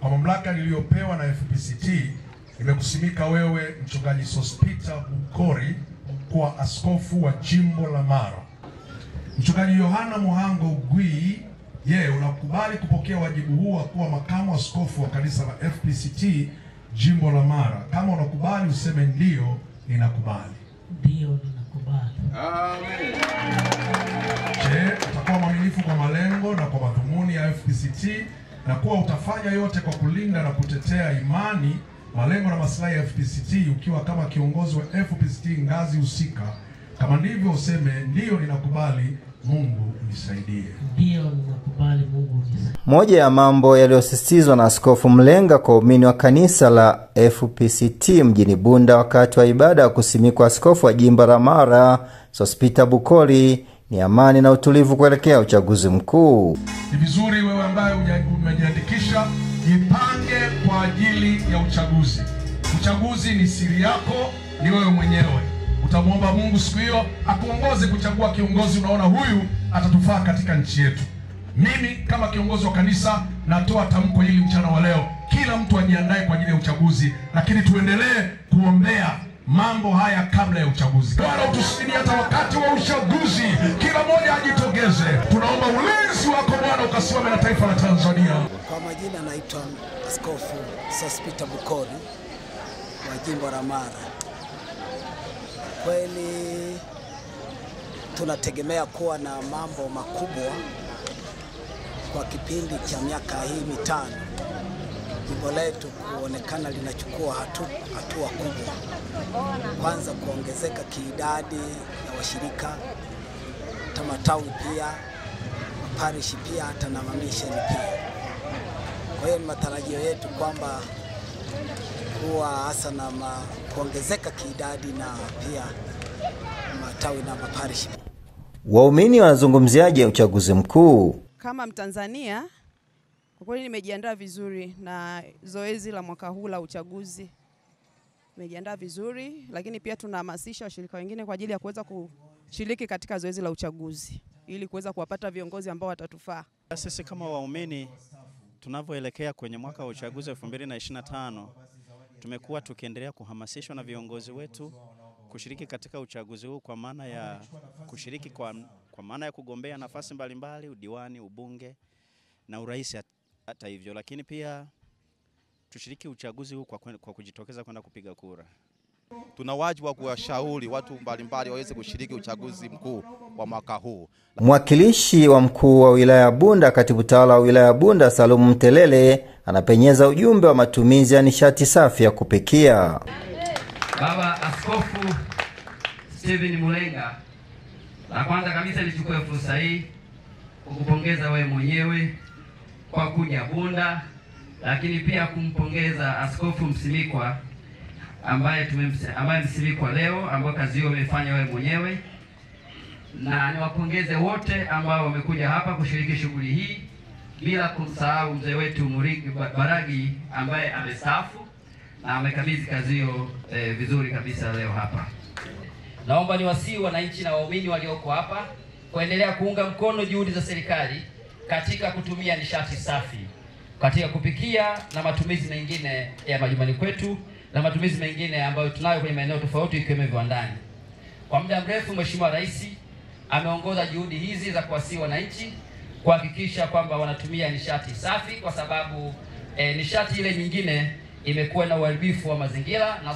Kwa mamlaka niliyopewa na FPCT, nimekusimika wewe Mchungaji Sospeter Bukori kuwa askofu wa jimbo la Mara. Mchungaji Yohana Muhango Ugwi, unakubali kupokea wajibu huu wa kuwa makamu askofu wa kanisa la FPCT jimbo la Mara? Kama unakubali useme ndio, ninakubali. Ndio, ninakubali. Amen. Utakuwa mwaminifu kwa malengo na kwa madhumuni ya FPCT na kuwa utafanya yote kwa kulinda na kutetea imani, malengo na maslahi ya FPCT ukiwa kama kiongozi wa FPCT ngazi husika? Kama ndivyo useme ndio, ninakubali, Mungu nisaidie. Ndio, ninakubali, Mungu nisaidie. Moja ya mambo yaliyosisitizwa na Askofu Mlenga kwa waumini wa kanisa la FPCT mjini Bunda wakati wa ibada ya kusimikwa askofu wa jimbo la Mara Sospeter Bukori ni amani na utulivu kuelekea uchaguzi mkuu. Ni vizuri wewe ambaye umejiandikisha, jipange kwa ajili ya uchaguzi. Uchaguzi ni siri yako, ni wewe mwenyewe. Utamuomba Mungu siku hiyo akuongoze kuchagua kiongozi unaona huyu atatufaa katika nchi yetu. Mimi kama kiongozi wa kanisa natoa tamko hili mchana wa leo. Kila mtu ajiandae kwa ajili ya uchaguzi, lakini tuendelee kuombea mambo haya kabla ya uchaguzi. Bwana utusaidie hata wakati wa uchaguzi, kila mmoja ajitokeze. Tunaomba ulinzi wako Bwana ukasimame na taifa la Tanzania. Kwa majina naitwa Askofu Sospeter Bukori wa jimbo la Mara. Kweli tunategemea kuwa na mambo makubwa kwa kipindi cha miaka hii mitano. Jimbo letu kuonekana linachukua hatua kubwa. Kwanza kuongezeka kiidadi ya washirika, tamatawi pia, maparishi pia, hata na mamisheni pia. Kwa hiyo ni matarajio yetu kwamba kuwa hasa na kuongezeka kiidadi na pia matawi na maparishi. Waumini wanazungumziaje uchaguzi mkuu? Kama Mtanzania, kwa kweli nimejiandaa vizuri na zoezi la mwaka huu la uchaguzi. Nimejiandaa vizuri, lakini pia tunahamasisha washirika wengine kwa ajili ya kuweza kushiriki katika zoezi la uchaguzi ili kuweza kuwapata viongozi ambao watatufaa. Sisi kama waumini tunavyoelekea kwenye mwaka wa uchaguzi 2025, tumekuwa tukiendelea kuhamasishwa na viongozi wetu kushiriki katika uchaguzi huu kwa maana ya kushiriki kwa maana ya kugombea nafasi mbalimbali, udiwani, ubunge na urais hata hivyo, lakini pia tushiriki uchaguzi huu kwa kujitokeza kwenda kupiga kura. Tuna wajibu wa kuwashauri watu mbalimbali waweze kushiriki uchaguzi mkuu wa mwaka huu. Mwakilishi wa mkuu wa wilaya ya Bunda, katibu tawala wa wilaya ya Bunda Salumu Mtelele, anapenyeza ujumbe wa matumizi ya nishati safi ya kupikia. Baba Askofu Steven Mulenga, la kwanza kabisa nichukue fursa hii kukupongeza wewe mwenyewe kwa kuja Bunda, lakini pia kumpongeza Askofu Msimikwa ambaye msimikwa leo, ambaye kazi hiyo umefanya wewe mwenyewe, na niwapongeze wote ambao wamekuja hapa kushiriki shughuli hii, bila kumsahau mzee wetu Murigi Baragi ambaye amestaafu na amekabidhi kazi hiyo vizuri kabisa leo hapa. Naomba niwasihi wananchi na waumini walioko hapa kuendelea kuunga mkono juhudi za serikali katika kutumia nishati safi katika kupikia na matumizi mengine ya majumbani kwetu na matumizi mengine ambayo tunayo kwenye maeneo tofauti ikiwemo viwandani. Kwa muda mrefu Mheshimiwa Rais ameongoza juhudi hizi za kuwasihi wananchi kuhakikisha kwamba wanatumia nishati safi, kwa sababu nishati ile nyingine imekuwa na uharibifu wa mazingira na